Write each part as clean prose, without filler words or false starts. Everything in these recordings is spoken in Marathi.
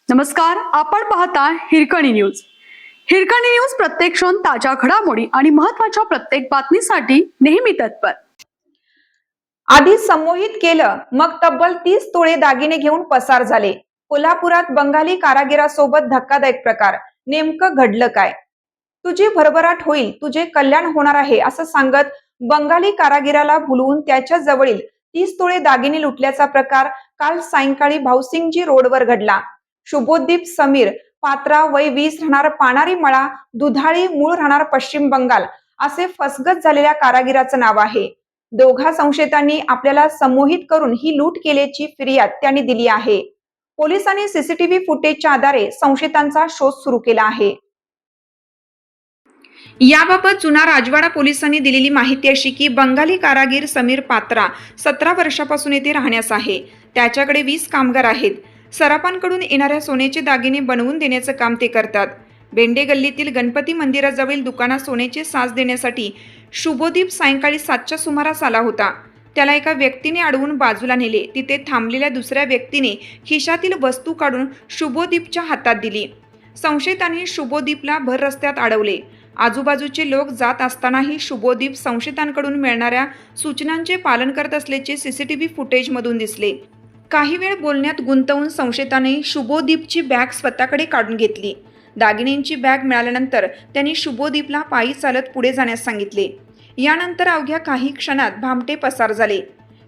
नमस्कार, आपण पाहता हिरकणी न्यूज. हिरकणी न्यूज प्रत्येक क्षण ताज्या घडामोडी आणि महत्त्वाच्या प्रत्येक बातमीसाठी नेहमी तत्पर. आधी संमोहित केलं, मग तब्बल 30 तोळे दागिने घेऊन पसार झाले. कोल्हापुरात बंगाली कारागिरासोबत धक्कादायक प्रकार. नेमकं घडलं काय? तुझी भरभराट होईल, तुझे कल्याण होणार आहे असं सांगत बंगाली कारागिराला भुलवून त्याच्या जवळील 30 तोळे दागिने लुटल्याचा प्रकार काल सायंकाळी भाऊसिंगजी रोडवर घडला. शुभोदीप समीर पात्रा, वय 20, राहणार पानारी मळा, दुधाळी, मूळ राहणार पश्चिम बंगाल असे फसगत झालेल्या कारागिराचं नाव आहे. दोघा संशयितांनी आपल्याला संमोहित करून ही लूट केल्याची फिर्याद त्यांनी दिली आहे. पोलिसांनी सीसीटीव्ही फुटेजच्या आधारे संशयितांचा शोध सुरू केला आहे. याबाबत जुना राजवाडा पोलिसांनी दिलेली माहिती अशी की बंगाली कारागीर समीर पात्रा 17 वर्षापासून येथे राहण्यास आहे. त्याच्याकडे 20 कामगार आहेत. सराफांकडून येणाऱ्या सोन्याचे दागिने बनवून देण्याचं काम ते करतात. बेंडे गल्लीतील गणपती मंदिराजवळील दुकानात सोन्याचे साज देण्यासाठी शुभोदीप सायंकाळी 7च्या सुमारास आला होता. त्याला एका व्यक्तीने अडवून बाजूला नेले. तिथे थांबलेल्या दुसऱ्या व्यक्तीने खिशातील वस्तू काढून शुभोदीपच्या हातात दिली. संशयितांनी शुभोदीपला भर रस्त्यात अडवले. आजूबाजूचे लोक जात असतानाही शुभोदीप संशयितांकडून मिळणाऱ्या सूचनांचे पालन करत असल्याचे सीसीटीव्ही फुटेजमधून दिसले. काही वेळ बोलण्यात गुंतवून संशयिताने शुभोदीपची बॅग स्वतःकडे काढून घेतली. दागिन्यांची बॅग मिळाल्यानंतर त्यांनी शुभोदीपला पायी चालत पुढे जाण्यास सांगितले. यानंतर अवघ्या काही क्षणात भामटे पसार झाले.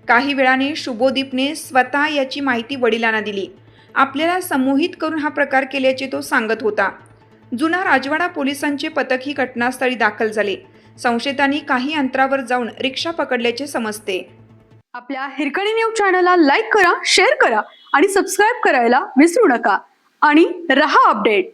काही वेळाने शुभोदीपने स्वतः याची माहिती वडिलांना दिली. आपल्याला संमोहित करून हा प्रकार केल्याचे तो सांगत होता. जुना राजवाडा पोलिसांचे पथक ही घटनास्थळी दाखल झाले. संशयितांनी काही अंतरावर जाऊन रिक्षा पकडल्याचे समजते. आपल्या हिरकणी न्यूज चॅनलला लाईक करा, शेअर करा आणि सबस्क्राईब करायला विसरू नका. आणि रहा अपडेट.